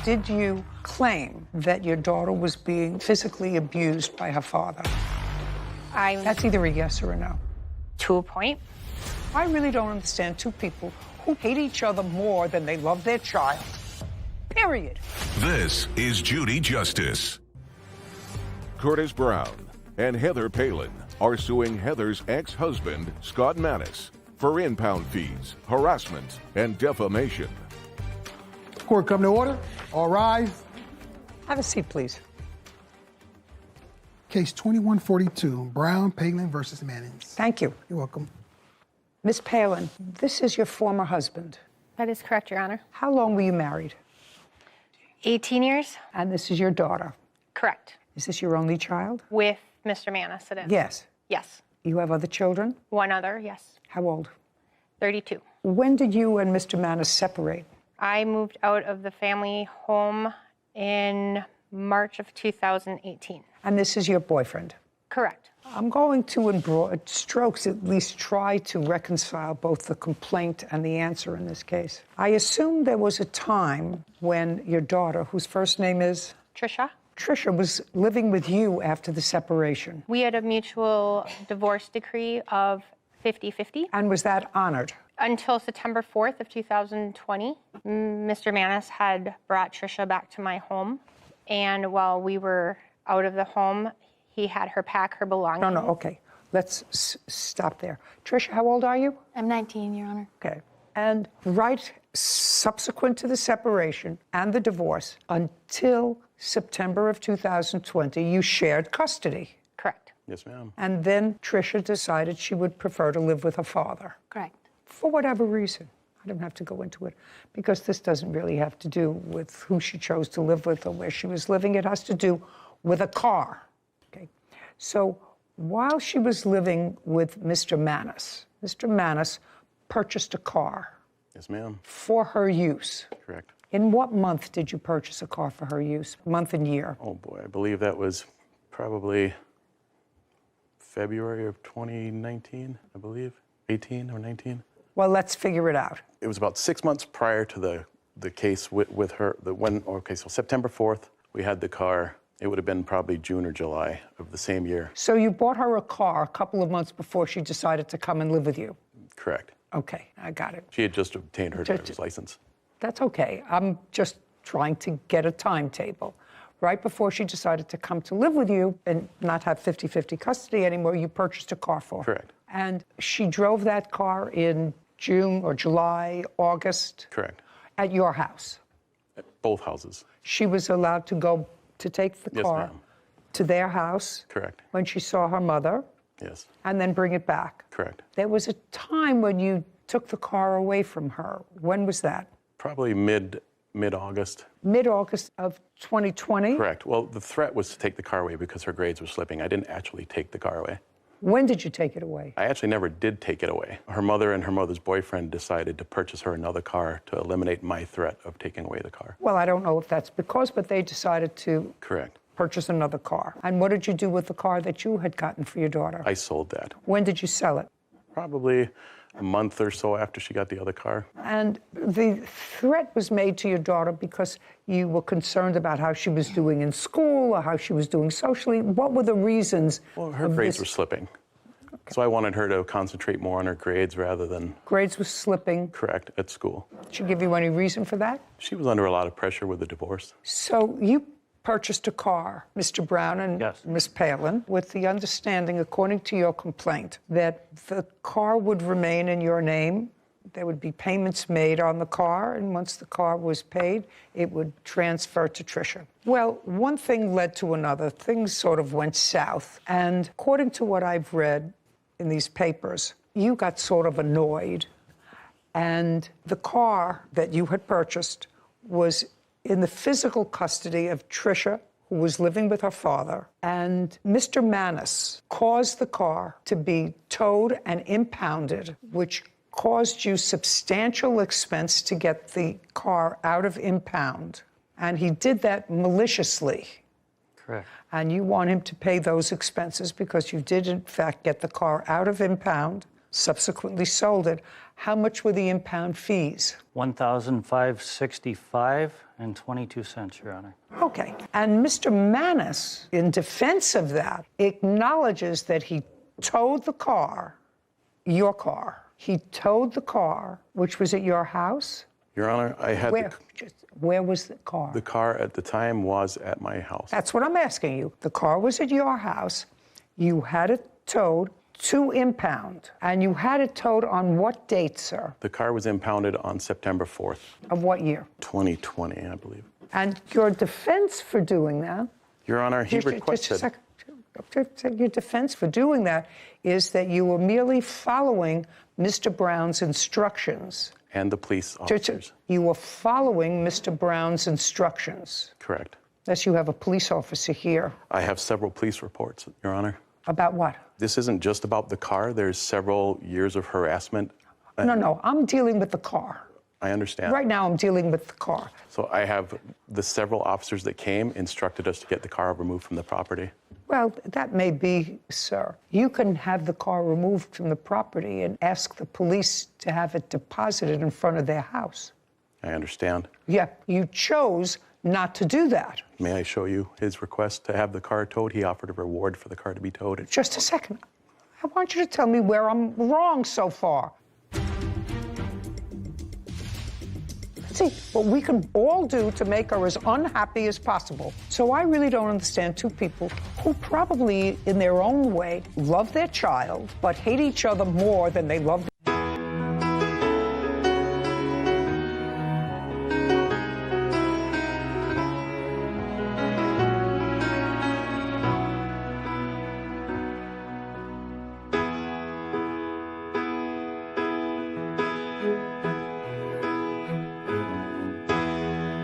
Did you claim that your daughter was being physically abused by her father? That's either a yes or a no. To a point. I really don't understand two people who hate each other more than they love their child. Period. This is Judy Justice. Curtis Brown and Heather Palin are suing Heather's ex-husband, Scott Manis, for impound fees, harassment, and defamation. Court come to order. All rise. Have a seat, please. Case 2142, Brown, Palin versus Mannings. Thank you. You're welcome. Miss Palin, this is your former husband. That is correct, Your Honor. How long were you married? 18 years? And this is your daughter. Correct. Is this your only child? With Mr. Manis, it is. Yes. Yes. You have other children? One other, yes. How old? 32. When did you and Mr. Manis separate? I moved out of the family home in March of 2018. And this is your boyfriend? Correct. I'm going to, in broad strokes, at least try to reconcile both the complaint and the answer in this case. I assume there was a time when your daughter, whose first name is? Trisha, was living with you after the separation. We had a mutual divorce decree of 50-50. And was that honored? Until September 4th of 2020, Mr. Manis had brought Trisha back to my home. And while we were out of the home, he had her pack her belongings. No, okay. Let's stop there. Trisha, how old are you? I'm 19, Your Honor. Okay. And right subsequent to the separation and the divorce, until September of 2020, you shared custody. Correct. Yes, ma'am. And then Trisha decided she would prefer to live with her father. Correct. For whatever reason. I don't have to go into it, because this doesn't really have to do with who she chose to live with or where she was living. It has to do with a car. Okay. So while she was living with Mr. Manis purchased a car. Yes, ma'am. For her use. Correct. In what month did you purchase a car for her use? Month and year? Oh, boy. I believe that was probably February of 2019, I believe. 18 or 19. Well, let's figure it out. It was about 6 months prior to the case with her. So September 4th, we had the car. It would have been probably June or July of the same year. So you bought her a car a couple of months before she decided to come and live with you? Correct. Okay, I got it. She had just obtained her driver's license. That's okay. I'm just trying to get a timetable. Right before she decided to come to live with you and not have 50-50 custody anymore, you purchased a car for her. Correct. And she drove that car in June or July, August? Correct. At your house? At both houses. She was allowed to go to take the car to their house? Correct. When she saw her mother? Yes. And then bring it back? Correct. There was a time when you took the car away from her. When was that? Probably mid-August. Mid-August of 2020? Correct. Well, the threat was to take the car away because her grades were slipping. I didn't actually take the car away. When did you take it away? I actually never did take it away. Her mother and her mother's boyfriend decided to purchase her another car to eliminate my threat of taking away the car. Well, I don't know if that's because, but they decided to Correct. Purchase another car. And what did you do with the car that you had gotten for your daughter? I sold that. When did you sell it? Probably a month or so after she got the other car. And the threat was made to your daughter because you were concerned about how she was doing in school or how she was doing socially. What were the reasons? Well, her grades were slipping. Okay. So I wanted her to concentrate more on her grades rather than... Grades were slipping? Correct, at school. Did she give you any reason for that? She was under a lot of pressure with the divorce. So you purchased a car, Mr. Brown and Miss Palin, with the understanding, according to your complaint, that the car would remain in your name. There would be payments made on the car, and once the car was paid, it would transfer to Trisha. Well, one thing led to another. Things sort of went south. And according to what I've read in these papers, you got sort of annoyed. And the car that you had purchased was in the physical custody of Trisha, who was living with her father, and Mr. Manis caused the car to be towed and impounded, which caused you substantial expense to get the car out of impound. And he did that maliciously. Correct. And you want him to pay those expenses because you did, in fact, get the car out of impound, subsequently sold it. How much were the impound fees? $1,565, And 22 cents, Your Honor. Okay. And Mr. Manis, in defense of that, acknowledges that he towed the car, your car. He towed the car, which was at your house? Your Honor, I had Where was the car? the car at the time was at my house. That's what I'm asking you. The car was at your house. You had it towed to impound. And you had it towed on what date, sir? The car was impounded on September 4th. Of what year? 2020, I believe. And your defense for doing that? Your Honor, he requested... Just a second. Your defense for doing that is that you were merely following Mr. Brown's instructions. And the police officers. You were following Mr. Brown's instructions. Correct. Yes, you have a police officer here. I have several police reports, Your Honor. About what? This isn't just about the car. There's several years of harassment. No, I'm dealing with the car. I understand. Right now, I'm dealing with the car. So I have the several officers that came instructed us to get the car removed from the property. Well, that may be, sir. You can have the car removed from the property and ask the police to have it deposited in front of their house. I understand. Yeah, you chose not to do that. May I show you his request to have the car towed? He offered a reward for the car to be towed. Just a second. I want you to tell me where I'm wrong so far. See, what we can all do to make her as unhappy as possible. So I really don't understand two people who probably, in their own way, love their child, but hate each other more than they love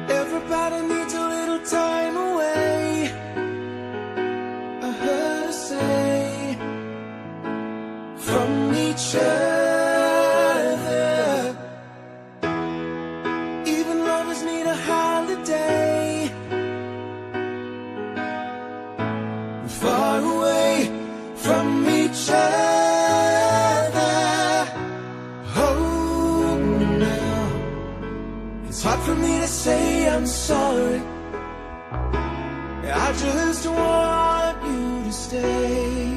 Everybody needs a little time away, I heard her say, from each other. Even lovers need a holiday, far away from each other. Oh, now it's hard for me to say I'm sorry. I just want you to stay.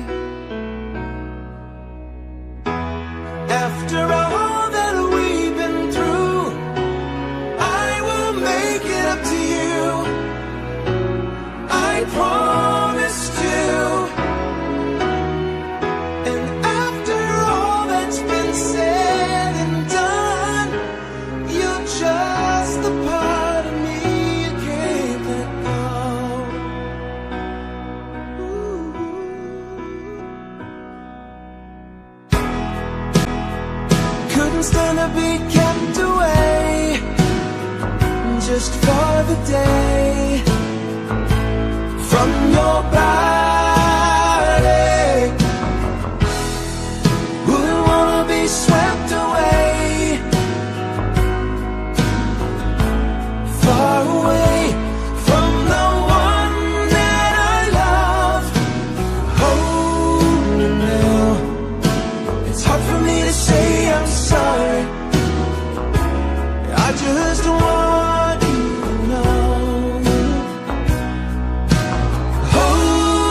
After all that we've been through, I will make it up to you. I promised you. And after all that's been said and done, you're just the part of me you can't let go. Ooh. Couldn't stand to be kept away just for the day from your body. Wouldn't wanna be swept away, far away from the one that I love. Oh, now it's hard for me to say I'm sorry. I just want you to know. Oh,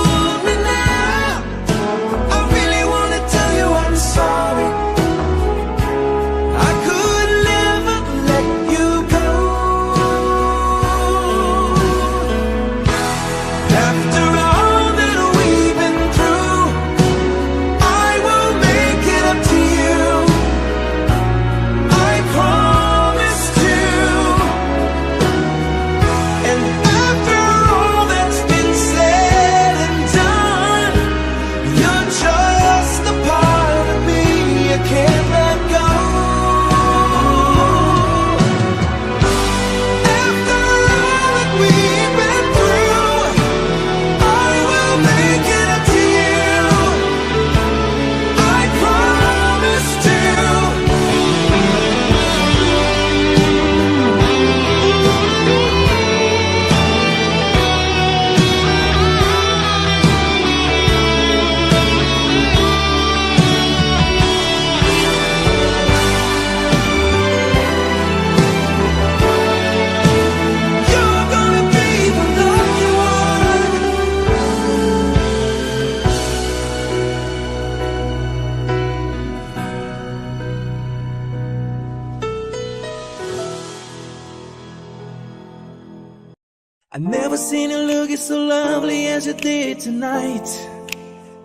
I've never seen you looking so lovely as you did tonight.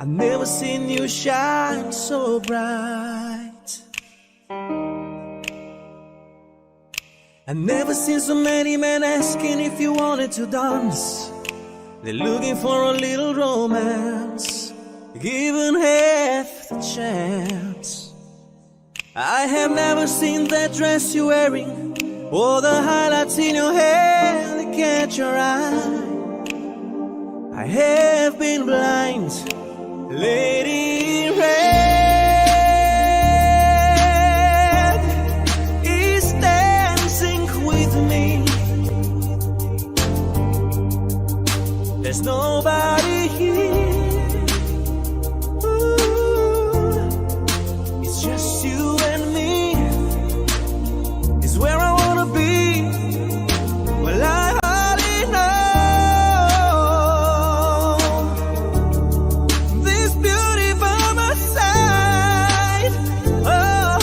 I've never seen you shine so bright. I've never seen so many men asking if you wanted to dance. They're looking for a little romance, given half the chance. I have never seen that dress you're wearing, or the highlights in your hair that catch your eye. I have been blind, Lady Red is dancing with me. There's nobody here. Ooh, it's just you and me. It's where I wanna be. Well, I hardly know this beauty by my side. Oh,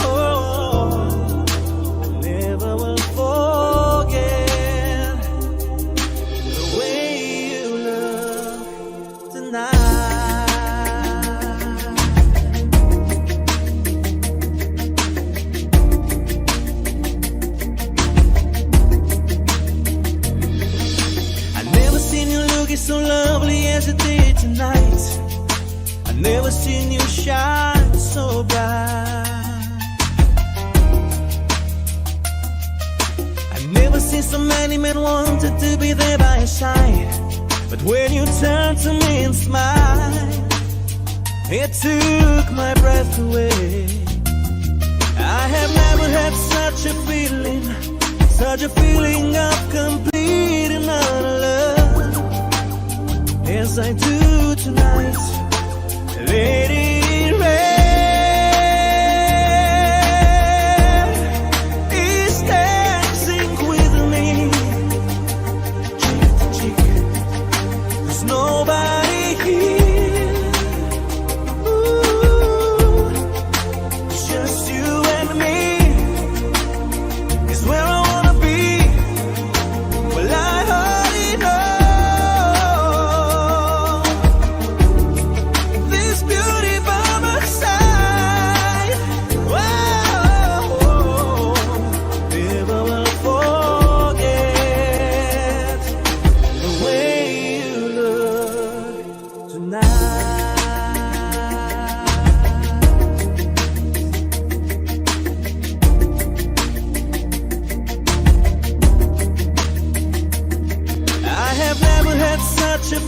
I never will forget the way you look tonight. I've never seen you looking so lovely as you did tonight. I've never seen you shine so bright. I've never seen so many men wanted to be there by your side. But when you turned to me and smiled, it took my breath away. I have never had such a feeling of complete and utter love as I do tonight, Lady Red is dancing with me, cheek to cheek. There's nobody here. Ooh, it's just you and me. It's where I wanna be. Well, I already know this beauty by my side. Whoa, never will forget the way you look tonight. I have never had such a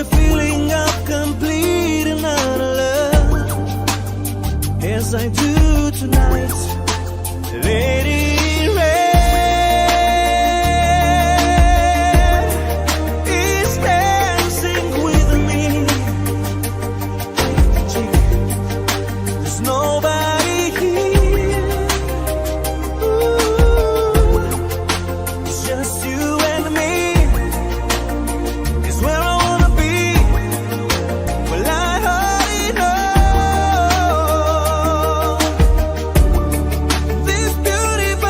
feeling of complete and utter love as I do tonight, Lady Red is dancing with me, cheek to cheek. There's nobody here. Ooh, it's just you and me. It's where I wanna be. Well, I already know this beauty by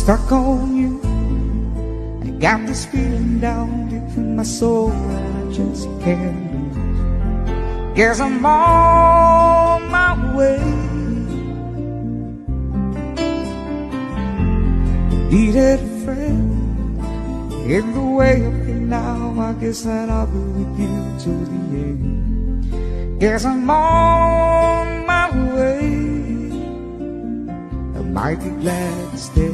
stuck on you. I got this feeling down deep in my soul and I just can't lose. Guess I'm on my way. Needed a friend in the way I feel now. I guess that I'll be with you to the end. Guess I'm on my way. I might be glad to stay.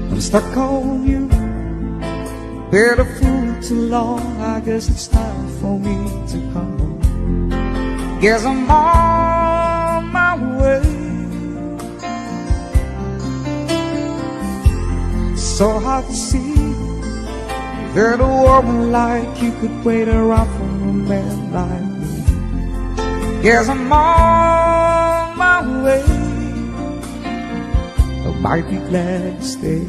I'm stuck on you. Been a fool too long. I guess it's time for me to come home. Guess I'm on my way. So hard to see that a woman like you could wait around for a man like me. Guess I'm on my way. I might be glad to stay.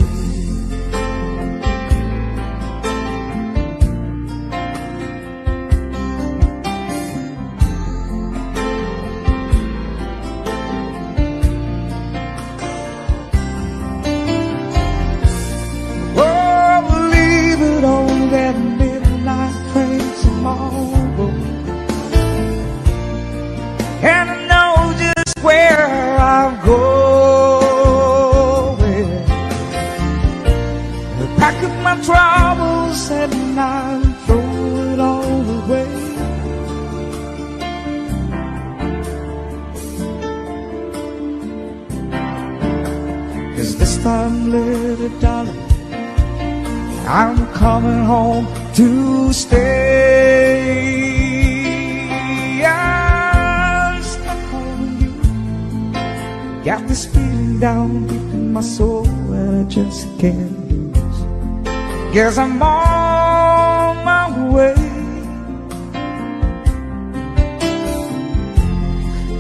And I know just where I'm going. I pack up my troubles and I throw it all away. Cause this time, little darling, I'm coming home to stay. Got this feeling down deep in my soul and I just can't lose. Guess I'm on my way.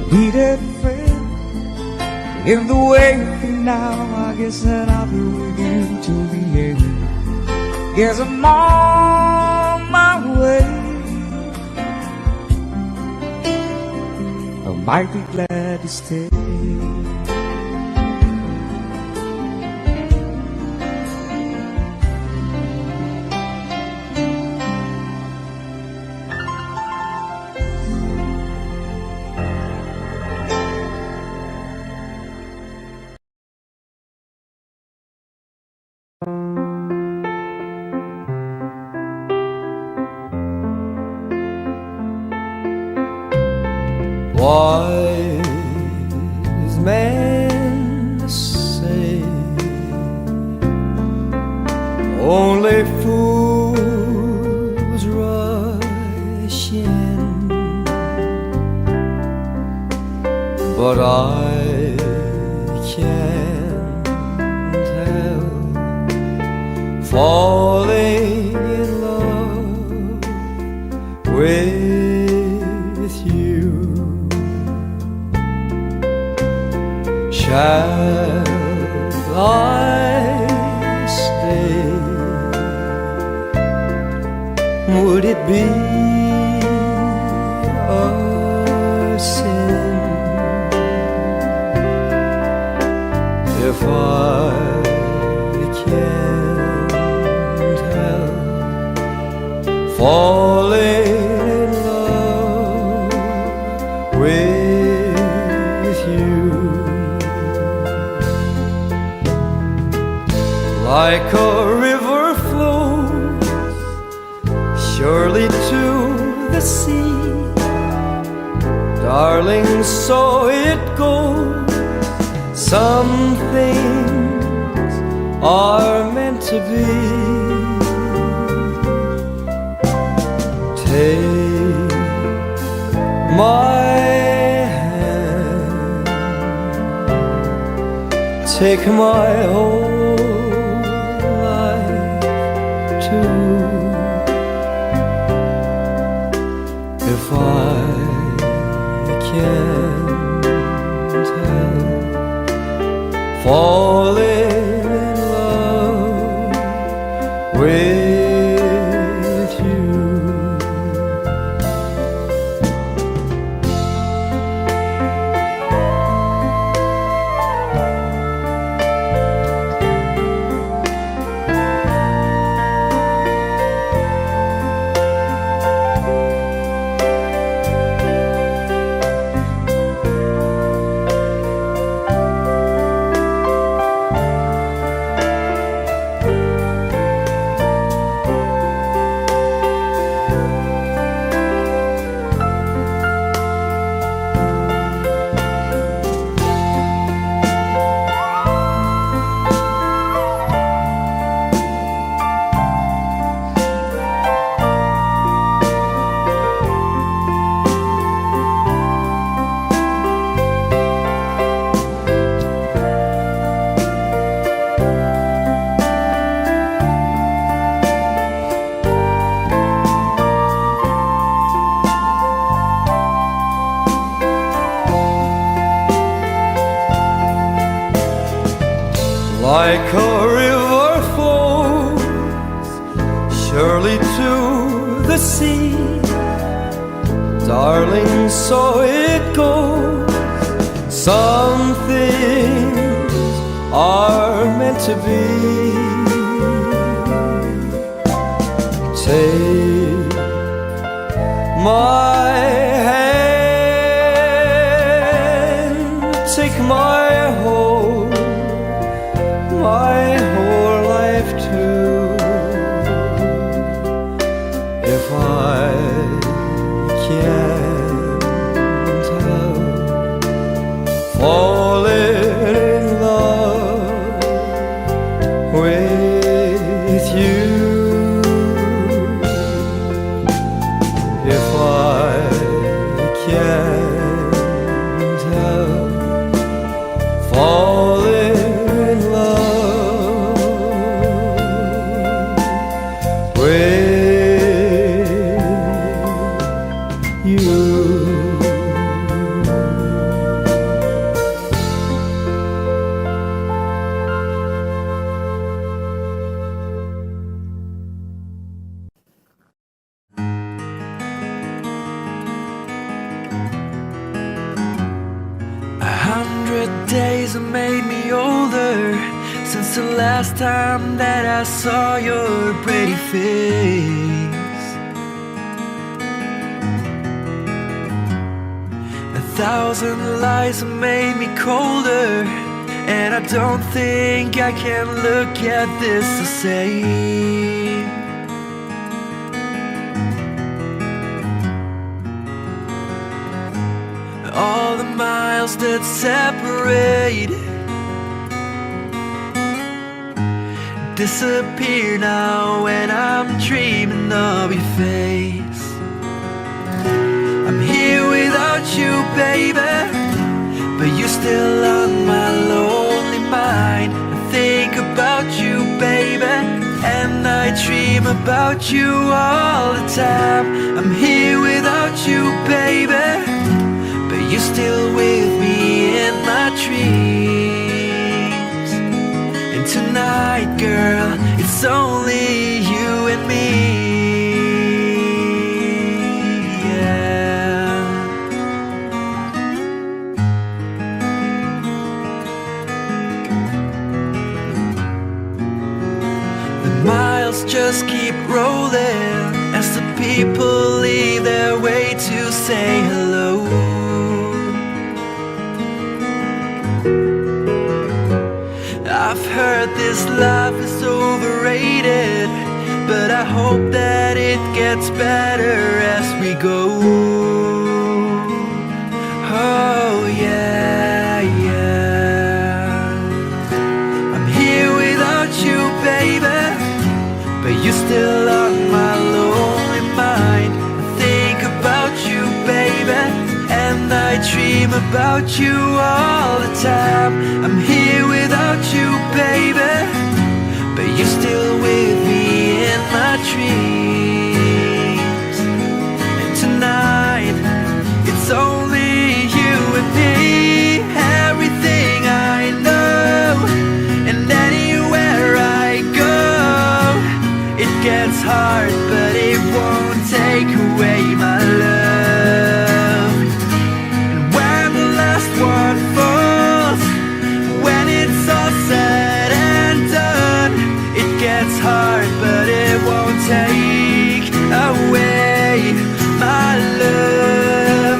Needed a friend in the way you feel now. I guess that I'll be with you till the end. Guess I'm on my way. I might be glad to stay. Wise men say only fools rush in, but I can't help falling in love with you. Shall I stay? Would it be a sin if I can't help falling in love with you? Like a river flows surely to the sea, darling, so it goes. Some things are meant to be. Take my hand, take my whole life too. If I can't help falling in love like a river flows surely to the sea. Darling, so it goes. Some things are meant to be. Take my hand, take my whole life too. If I can't help falling in love with you, if I can't help falling in love with you. Days have made me older since the last time that I saw your pretty face. 1,000 lies have made me colder, and I don't think I can look at this the same. All the miles that separate disappear now when I'm dreaming of your face. I'm here without you, baby, but you're still on my lonely mind. I think about you, baby, and I dream about you all the time. I'm here without you, baby, but you're still with me in my dreams. And tonight, girl, it's only you and me. Yeah. The miles just keep rolling as the people leave their way to say hello. I've heard this life is overrated, but I hope that it gets better as we go. Oh yeah, yeah. I'm here without you, baby, but you're still on my lonely mind. I think about you, baby, and I dream about you all the time. I'm here without you, baby, but you're still with me in my dreams. And tonight, it's only you and me. Everything I know, and anywhere I go, it gets hard, but it won't take away my love. And when the last one falls, when it's all said and done, it gets hard, but it won't take away my love.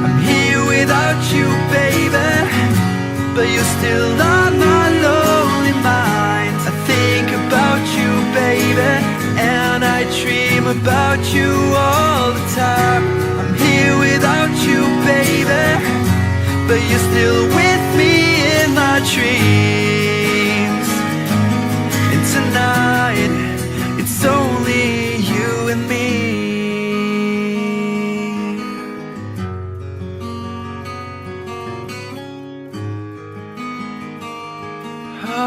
I'm here without you, baby, but you're still on my lonely mind. I think about you, baby, and I dream about you all the time. I'm here without you, baby, but you're still with me in my dreams. And tonight, it's only you and me. Oh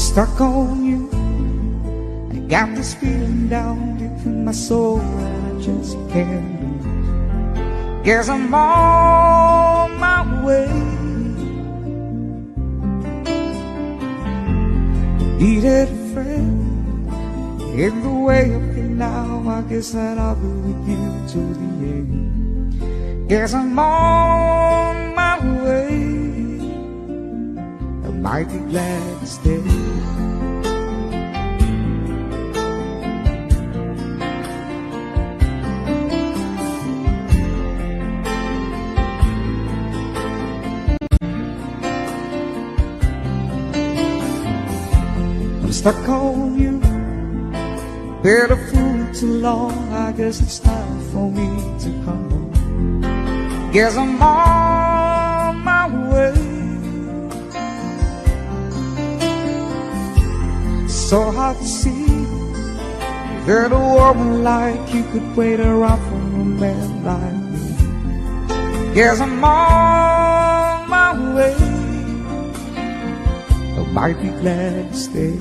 stuck on you. I got this feeling down deep in my soul and I just can't lose. Guess I'm on my way. Needed a friend in the way up here now. I guess that I'll be with you to the end. Guess I'm on my way. I might be glad to stay. I'm stuck on you. Been a fool too long. I guess it's time for me to come home. Guess I'm on my way. So hard to see that a woman like you could wait around for a man like me. Guess I'm on my way. I might be glad to stay.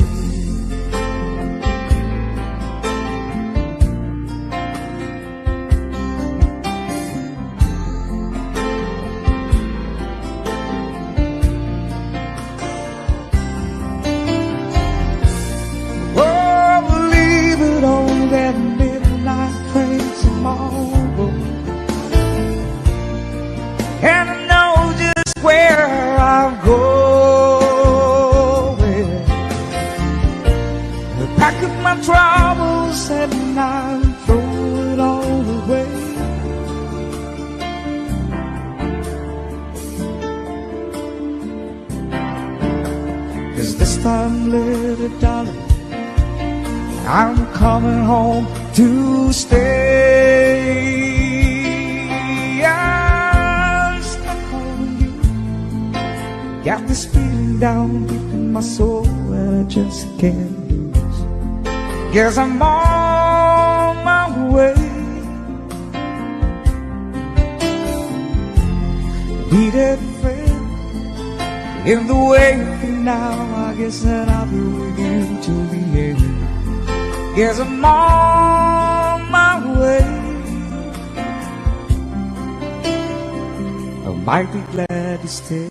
And I know just where I'm going. I pack up my troubles and I throw it all away. Cause this time, little darling, I'm coming home to stay. Got this feeling down deep in my soul and I just can't lose. Guess I'm on my way. Needed a friend in the waiting now. I guess that I'll be with you till the end. Guess I'm on my way. I might be glad to stay.